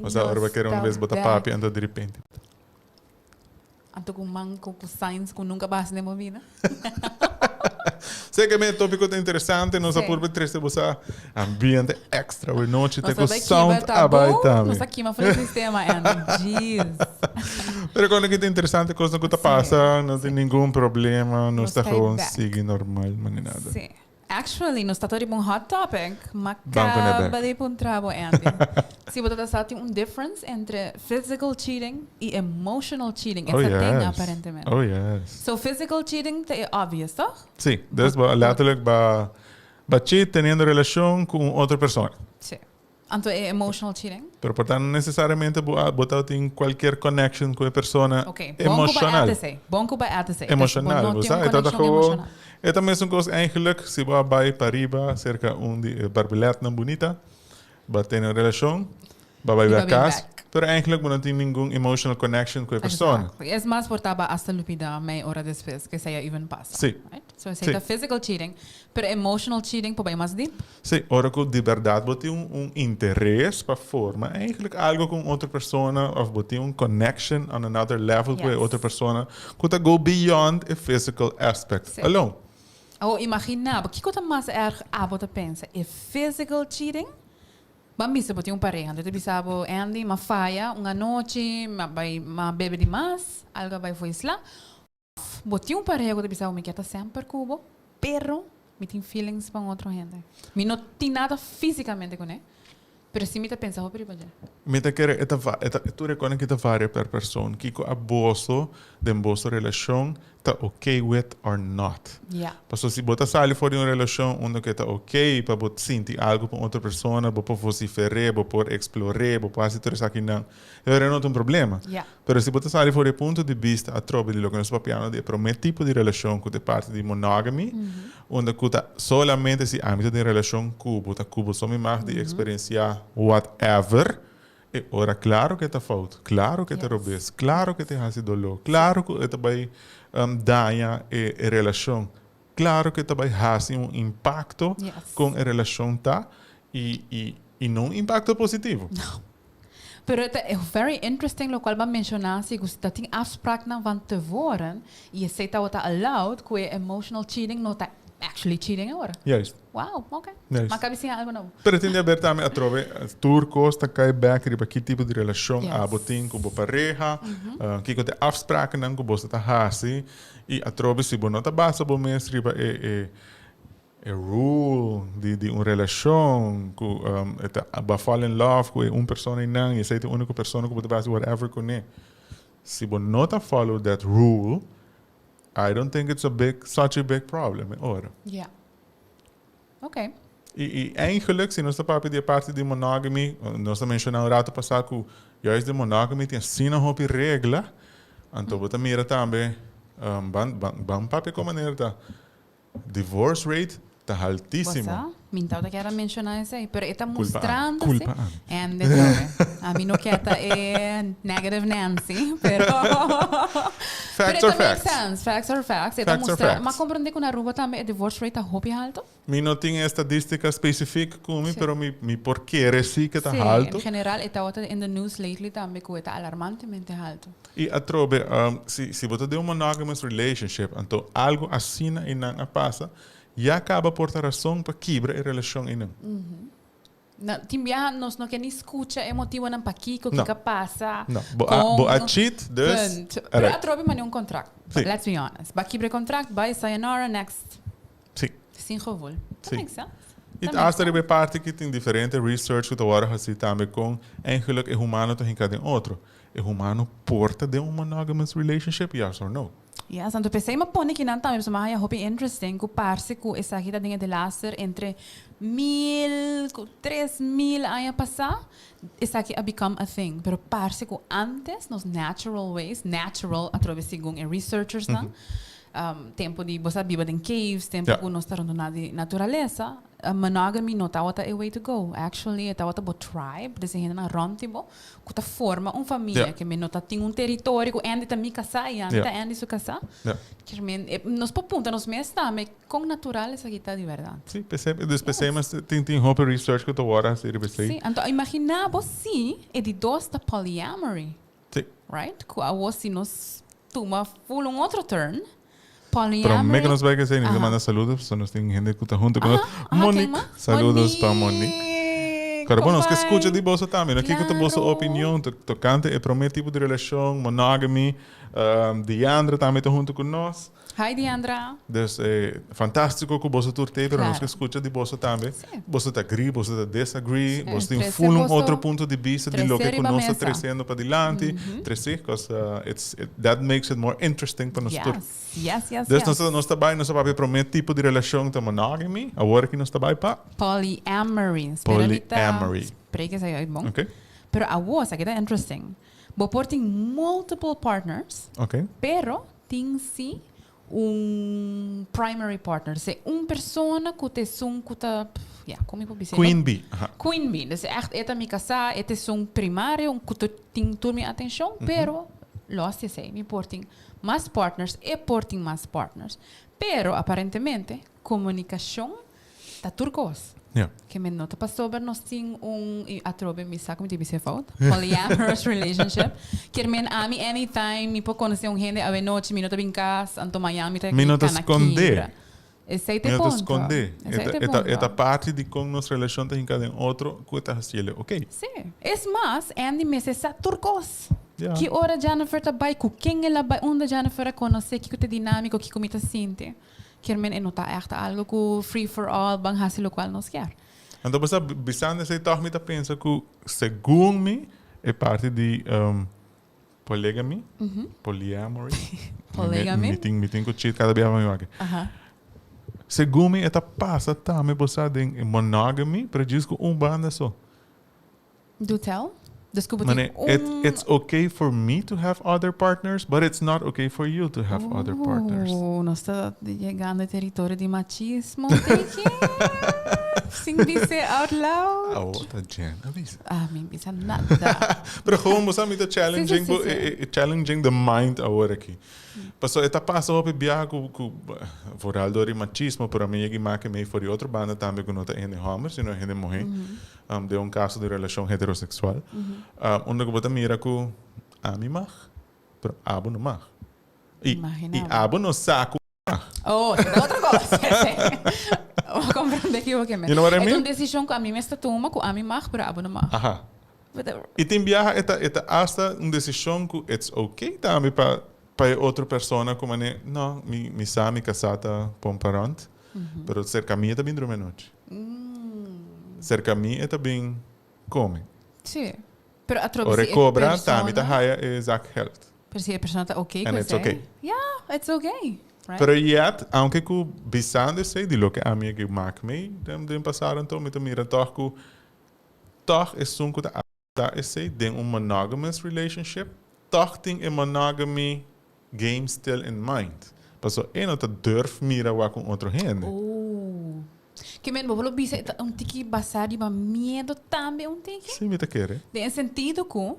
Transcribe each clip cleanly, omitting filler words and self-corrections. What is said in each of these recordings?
Mas agora vai querer uma vez botar papi anda de repente. Anto kung science kung nunca basta na minha vida. Sei que é tópico interessante, nós por três você ambiente extra, we noite tem com sound abai também. Nós aqui mas foi sistema and jeez. Pero quando é interessante, coisa que tá passa, não tem nenhum problema, nós está conseguindo normal, mas nada. Sim. Actually, no está todo um hot topic, mas acaba de encontrar Andy. Se você está tem difference entre physical cheating e emotional cheating. Essa tem aparentemente. Oh yes. So physical cheating é obvious, toch? Sim, letterlijk ba cheat teniendo relação com outra pessoa. Sim. Então é emotional cheating. Pero portanto necessariamente botar tem qualquer connection com a pessoa okay. emocional. Bom que vai até Emocional, você então gewoon é também uma coisa eigenlijk se vai bij pariba cerca de barbilete bonita, bater na relação, vai ver casa, pero eigenlijk não tem nenhum emotional connection com a pessoa. É mais portava hasta lupida meia hora depois que saia even passa. Sim. Right? So é physical cheating, pero emotional cheating por bem mais deep. Sim, ora que de verdade botar interesse para forma eigenlijk algo com outra pessoa ou botar connection on another level com outra pessoa, que go beyond a physical aspect alone. Oh, imagina, o que coisa mais erg você pensa? É physical cheating? Mas missa botar pareja, então bisabo Andy, ma faia, uma noite, ma bebe demais, algo vai foi lá. Botar pareja, então bisabo me quer sempre cubo, pero me tem feelings para outra gente. Me não tem nada fisicamente com ele. Pero se me pensa, o perigo já. Me te quer tu reconhece que varia per pessoa, que o abuso de uma relação tá okay with or not. Yeah. Porque se você sai fora de uma relação onde que tá okay para você sentir algo com outra pessoa, você vociferar, você explorar, você fazer tudo isso aqui não, é não um problema. Yeah. Pero se você sai fora do ponto de vista a trobe de lo que nós papiano de para tipo de relação que é parte de monogamy, onde que tá solamente se âmbito de relação cubo só me mais de experienciar whatever. E ora, claro que tá falta, claro que tá robês, claro que tá hasi dolor, claro que tá vai danha a relação, claro que tá vai hasi impacto com a relação tá e não impacto positivo. Não. Pero é very interesting lo qual ba mencionar se você tem afspraak na van tevoren e je zegt dat allowed que emotional cheating não tá actually cheating agora. Juist. Wow, ok. Juist. Maar cabe algo novo. Pero tem de haver também a trove turcos tá cai back riba que tipo de relação a botin com bo pareja, que tem afspraken nan com você tá hasi e a trove se bo nota basta bo mes riba a rule de uma relação com ba fall in love com uma pessoa não e sei a única pessoa que você vai whatever com ele. Se bo nota follow that rule, I don't think it's such a big problem. Ora. Yeah. Ok. E eigenlijk, se nós estamos de parte de monogamy, nós também mencionamos rato passado que juist de monogamy tem assim uma regra, então você mira também, bam papi como maneira tá, divorce rate tá altíssimo. Minta que era mencionar isso aí, pero está mostrando culpa and a mim não quer negative Nancy, pero facts are facts. Facts are facts. Está mostrando, mas compreende que na rua também a divorce rate está hopi alto? Mi não tem estadística específica como, pero mi porquê reci que está alto. Em geral, está in the news lately também que está alarmantemente alto. E a trobe, se você tem uma monogamous relationship, então algo assim não passa, já acaba por ter razão para quebrar a relação ainda. Timbia nós não queremos escutar emotivo não paquico que passa. Não, boa cheat, dus. Pero a trobe mas um contrato. Let's be honest. Ba quebra contrato, bye sayonara next. Sim. Sem gevoel. That makes sense. E hasta de parte que tem diferente research que agora assim também com eigenlijk o humano tem cada outro. O humano porta de uma monogamous relationship, yes or no? Yes, então pensei mas pone que não também mas é hope interesting que parece que essa aqui da de laser entre 3,000 anos passar essa aqui a become a thing, pero parece que antes nos natural ways, natural através segundo researchers não tempo de você viver em caves, tempo que nós estamos na natureza, monogamy não está a way to go. Actually, está a tribe, desse gente na rontibo, que está forma uma família que não está tem território que ainda também casar e ainda su casar. Que nós ponta nós mesmos também com natural essa aqui de verdade. Sim, percebe, mas tem roupa research que eu estou agora a ser Sim, então imagina você é de dois da polyamory. Sim. Right? Que a você nos toma full outro turn. Pero me que nos vai que ser, nos manda saludos, so nos tem gente que está junto con Monique. Saludos para Monique. Pero bueno, que escucha de vos também, aqui que tu vossa opinião tocante e promete tipo de relação, monogamy, Diandra também está junto com nós. Hi Diandra. Dus fantástico que você turte, pero nós que escuta de você também. Você está agree, você está disagree, você tem full outro ponto de vista de lo que nós está trazendo para adiante, trazer, because that makes it more interesting para nós turte. Yes. Dus nós está bem, nós vai promete tipo de relação de monogamy, agora que nós está bem para polyamory. Polyamory. Spreek eens uit, bom. Okay. Pero a was, aqui tá interesting. Bo porting multiple partners. Okay. Pero tem si primary partner. Se persona que te son que ta como eu posso dizer? Queen bee. Queen bee. Dus echt eta mi casa, eta son primário, que tu tem toda minha atenção, pero lost se sei, me porting mais partners e porting mais partners. Pero aparentemente comunicação tá turcos. Yeah. Que me nota para sobre nós tem atrobe me saco me dizer falta polyamorous relationship que men ami anytime me pode conhecer gente a noite me nota bem casa anto Miami tá me nota esconder esse é o ponto esconder esta parte de como nossa relação tem cada outro que está fazendo ok sim é mais Andy me se sa turcos yeah. Que hora Jennifer tá vai com quem ela vai onde Jennifer conhece que é dinâmico que como tá sente que men nota echt algo que free for all bang hasil lo qual nós quer. Então você bisando se toch me tá pensa que segundo me é parte de polygamy, polyamory. Polygamy. Me tem que cheat cada vez mais aqui. Segundo me eta passa também você em monogamy, para diz que banda só. Do tell? Desculpa, it's okay for me to have other partners, but it's not okay for you to have other partners. Nós está chegando ao território de machismo. Sem dizer out loud. Tá Jen, avisa. Me avisa nada. Pero gewoon você me tá challenging the mind agora aqui. Passou eta passa op bia ku vooral door machismo, para mim que maak me voor die outra banda também que não tá em homens, não é mulher. De caso de relação heterossexual. Onde que bota mira que a mim mag, pero abo não mag. E abo não saco. Oh, é outra coisa. Vou compreender que eu que me. You know what I mean? É uma decisão que a mim me está tomando que a mim mag, pero abo não mag. Aha. E tem bia eta hasta uma decisão que it's okay também para outra pessoa como né, não, me sabe casada com parente, pero cerca mim também dorme noite. Cerca mim é também come. Sim. Pero a troca o recobra também tá haya exact health. Pero se a pessoa está okay and com it's isso. okay. Yeah, it's okay. Right? Pero yet, aunque que bisando sei de lo que a minha que maak me, dem passaram então me mira toch é sunco da sei de monogamous relationship, toch tem monogamy game still in mind. Paso nota durf mira wa com outro gente. Que men bolo bisa tiki basado de medo também tiki. Sim, me tá querer. De sentido que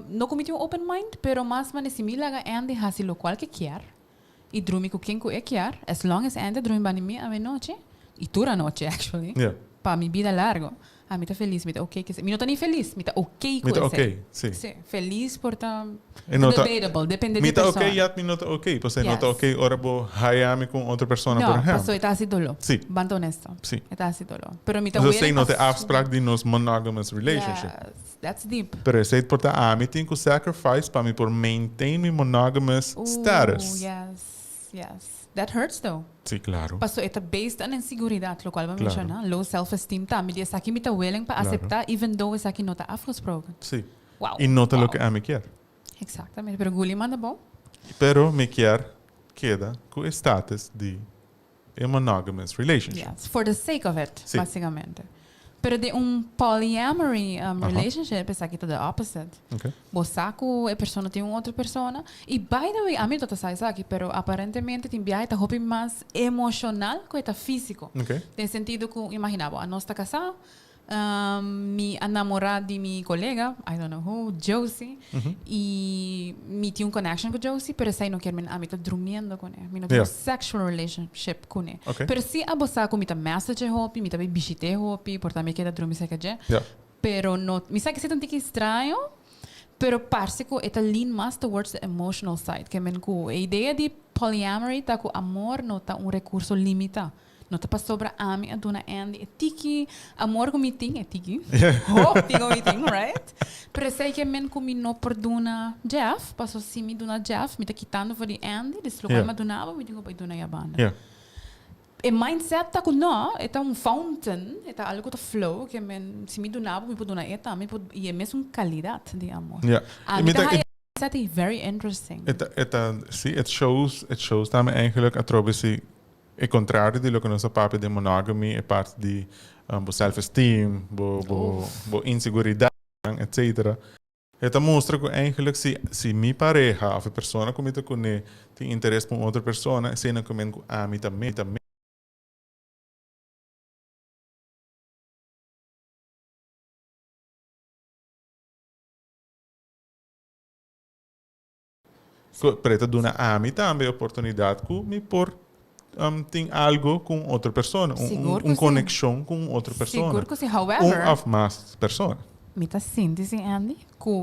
não comete open mind, pero mas man similar a ande hasi lo qual que quer. E drumi com quem que quer, as long as ande drumi bani mi a noite e tura noite actually. Yeah. Pa mi vida largo. A mi tá feliz, mi tá okay que mi não tá nem feliz, mi tá okay com isso. Mi tá okay, sim. Sim, feliz por tá debatable, depende de pessoa. Mi tá okay, yat mi não tá okay, pois não tá okay, ora bo hayami com outra pessoa por exemplo. Não, passou tá assim dolo. Sim. Bando honesto. Sim. Tá assim dolo. Pero mi tá weird. Você não tem afspraak de nos monogamous relationship. Yes, that's deep. Pero sei por tá a mi tem que sacrifice para mi por maintain mi monogamous status. Yes. That hurts though. Sim, claro. Passou é based on inseguridade, lo qual vamos mencionar, low self-esteem tá, me diz aqui me tá willing para aceitar, even though isso aqui não tá afgesproken. Sim. Wow. E nota lo que a me quer. Exatamente, pero Guli manda bom. Pero me quer queda com o status de a monogamous relationship. Yes, for the sake of it, Sim. basicamente. Pero de polyamory Aha. relationship, é aqui the opposite. Okay. Bosaco, a pessoa tem outra pessoa. E, by the way, a mim tota sai aqui, pero aparentemente tem biai tá hobby mais emocional que tá físico. Okay. Tem sentido que, imaginava, a nós tá casado, a namorada de minha colega, I don't know who, Josie, e me tinha connection com Josie, pero sei não quer a mim tá dormindo com ele, me não tem sexual relationship com ele. Okay. Pero se a bosaco me tá message hopi, me tá bem bichite hopi, por também queda dormir sei que é. Yeah. Pero no, me sabe que se tanto que estranho, pero parece que é lean mais towards the emotional side, que men a ideia de polyamory tá que o amor não tá recurso limitado. Não tá para sobra a mim a dona Andy é tiki amor com meeting é tiki hope tingo meeting right pero sei que men com não por dona Jeff passou sim me dona Jeff me tá quitando for de Andy deslocar me dona me digo para dona Yabana e mindset tá com não é fountain é algo que flow que men se me dona me dona me e é mesmo qualidade de amor a mim tá very interesting it shows também eigenlijk através é contrário de lo que nossa papo de monogamy é parte de self-esteem, inseguridade, etc. Então mostra que eigenlijk se minha pareja ou a pessoa que me tem interesse por outra pessoa, se não comen com a mim também. Para dar a mim também a oportunidade que me por tem algo com outra pessoa, conexão com outra pessoa. Seguro que sim, however, ou mais pessoas. Me tá sentindo, Andy,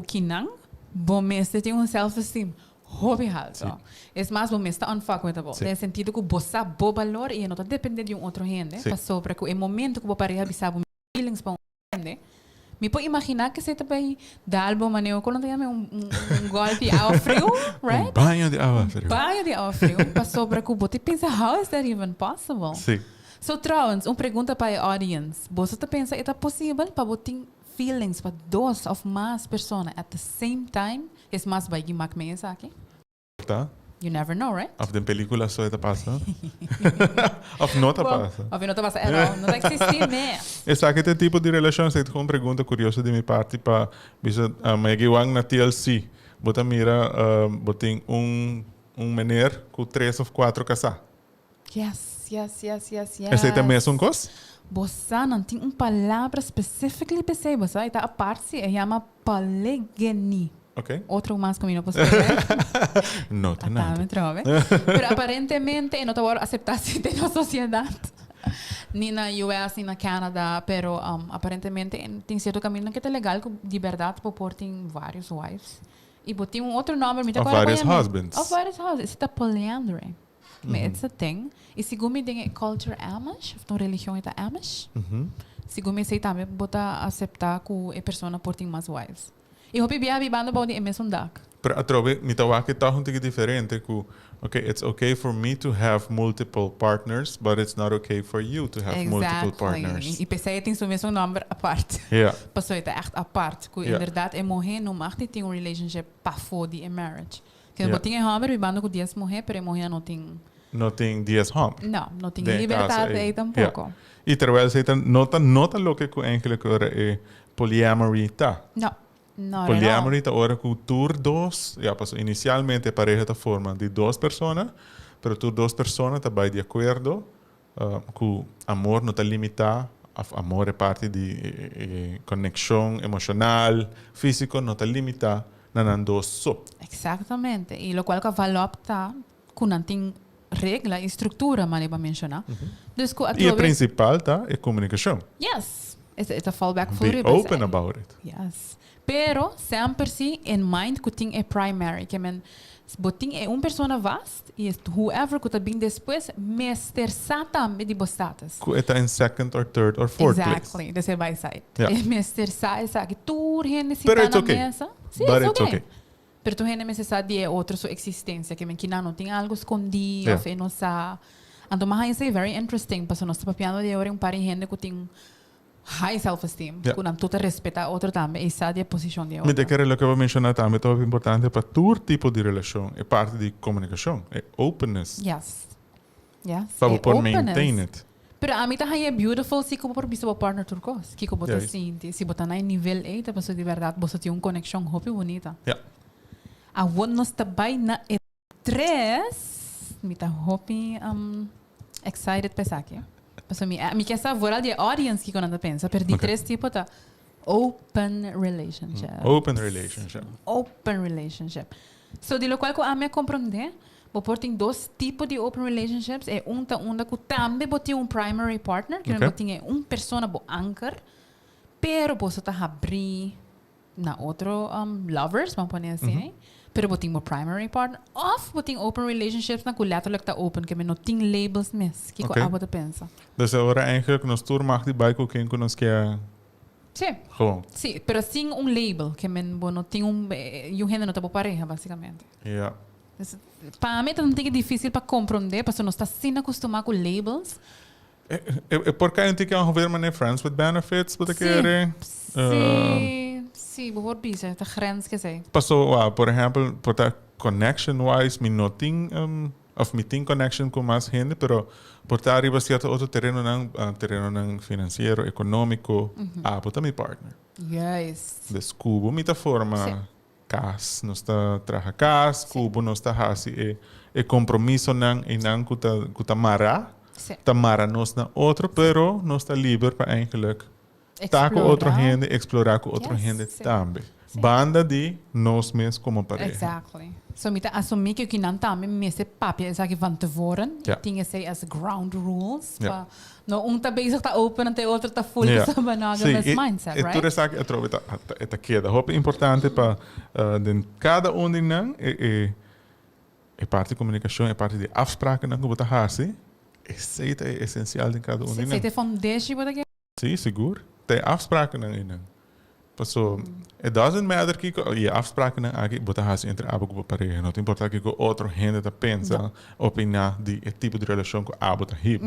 que não, bom mestre tem self-esteem, hobby alto. É mais bom mestre unfuckable. Tem sentido que você sabe o valor e não tá dependendo de outro gente. Passou para que o momento que você pareja sabe feelings para gente. Me pode imaginar que você também dá algo maneiro quando tem golpe de água frio, right? Banho de água frio. Banho de água frio. Passou para que você pensa, how is that even possible? Sim. So, trouwens, pergunta para a audience. Você pensa, é possível para você ter feelings para duas ou mais pessoas at the same time? É mais vai que maak mee aqui? Tá? You never know, right? Of de película só está passando. Of não está passando. Of não está passando. Não existe mais. Esse tipo de relação, você tem uma pergunta curiosa de minha parte para me na TLC. Você mira, você tem menino com 3 ou 4 casas. Yes. Esse é também um coisa? Você não tem uma palavra específica para você. Você está a parte se chama polygamy. Okay. Outro mais que eu não posso ver. Não tem nada. Mas aparentemente não está aceitado na sociedade. Nem na US, nem na Canadá. Pero aparentemente tem certo caminho que é legal com liberdade para pôr tem vários wives. E tem outro nome. Of vários husbands. Of vários husbands. Isso é polyandry. Mas é thing. E segundo me tem culture Amish. Ou religião é Amish. Segundo me sei também botar aceitar que a pessoa pôr tem mais wives. E hopi biya bibando ba di mesmo dak. Pero atrobe mi tawaki ta hunti diferente ku okay, it's okay for me to have multiple partners, but it's not okay for you to have multiple partners. E pensei tem so mesmo number apart. Yeah. Passou het echt apart. Ku inderdaad e morrer não mag niet tem relationship pa for die marriage. Que não tem hammer bibando ku dias morrer, pero morrer não tem tem dias home. Não tem liberdade aí tampouco. E terwijl ze dan nota lo que eigenlijk é polyamory tá. Não, polyamory está ahora con tur dos, pues inicialmente a pareja está forma de 2 personas, pero tur 2 personas está de acuerdo que amor no está limitado, amor é parte de conexão emocional, físico, não está limitado, não dos só. Exatamente, e lo qual que valor está com não tem regra e estrutura, mas para mencionar. E o principal tá é comunicação. Yes, it's a fallback for Be open about it. Yes. Pero sempre sim in mind que tem é primary, que men botin é pessoa vast e whoever que tá bem depois mester sata me de bostatas. Que está em second or third or fourth place. Exactly, this is by side. Yeah. Mester sa essa que tur rende se tá na okay. mesa. Sim, But it's okay. Pero tu rende mesa de outra sua existência, que men que não tem algo escondido, ou não sa. Ando mais é very interesting, passo nós papiando de hora par de gente que tem high self-esteem, que não tudo respeita outro também, e sabe a posição de outro. Me te quero lo que eu mencionar também, é importante para todo tipo de relação, é parte de comunicação, é openness. Yes. Para poder maintain it. Pero a mí también es beautiful si como por visto partner turcos. Que como te Yes. sientes. Si botan en nivel 8, pues de verdad vos tiene una conexión hopi bonita. Ja. A vos no está bij na 3. Mita hopi excited pesaki. Pues mi que essa vooral die audience que quando pensa. Per die 3 tipo ta open relationship. Open relationship. Open relationship. So di lo qual ko a me compreender. Bo tem 2 tipos de open relationships. É onda que também botem um primary partner, que Okay. botem persona bo anchor, pero você tá abrir na outro lovers, vamos pôr assim, né? Pero botem um primary partner, of botem open relationships na que letterlijk tá open, que me não tem labels mes, que Okay. ko abo te pensa. Dus agora eigenlijk nos tour mag die bij quem que nos quer Sim. gewoon. Sim, pero sem um label, que me não tem e o gênero não tá bo pareja, basicamente. Ja. Para mim também é difícil para compreender, porque não está assim acostumado com labels. Por cá eu tenho que ver mané friends with benefits, wat ik Sim. quero. Sim, bijvoorbeeld, de grens que sei. Passou, por exemplo, por tá connection wise, me não tem of me tem connection com mais gente, pero por tá arriba certo outro terreno não financeiro, econômico, por mi partner. Yes. Descubo mi ta forma Sim. cas, não está traja cas, cubo não está hasi e compromisso não e não kuta mara, Sim. tamara nos na outro, pero não está livre para eigenlijk tá com Explorar. outro gente, explorar com outro Yes, gente sim. também. Sim. Banda de nós mesmos como pareja. Exactly. So, mita assumir que o que não também me se papia é que van tevoren. Ja. Tinha sei as ground rules. Ja. Pa, no, tá bezig tá open en de outro tá full Ja. sa monogamous mindset, right? Tudo isso eu trovo eta queda. Hope é importante para cada de nós é parte de comunicação, é parte de afspraken não que você hasi. É essencial de cada de Sei nós. te foundation wat ik Sim, seguro. Tem afspraken não in. So, it doesn't matter que je afspraken aqui você hasi entre abo com pareja. Não importa que outro gente tá pensa, opinar de tipo de relação que abo tá hip.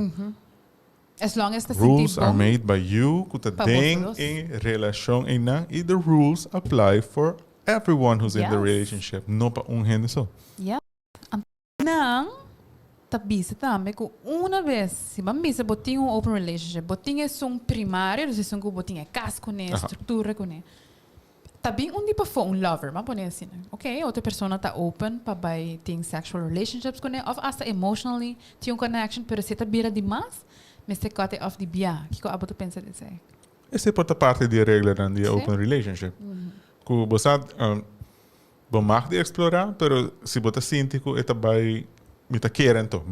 As long as the Rules are bom, made by you, kuta Pa ding vosotros. in relação e na e the rules apply for everyone who's in the Yes. relationship, no pa gente só. Não, tá bisa também que uma vez, se vamos bisa botinho um open relationship, botinho é um primário, se são que botinho é casco né, Aha. estrutura com né. Também um tipo for um lover, mas pode assim, né? Ok, outra pessoa tá open para vai ter sexual relationships com né, of hasta emotionally tem um connection, pero se tá bira demais, mas se cote off de bia, que abo tu pensa disso aí? Essa é porta parte de regra dan die Sim. open relationship. Ku você bom mag de explorar, pero se você sente que eta by mita querendo,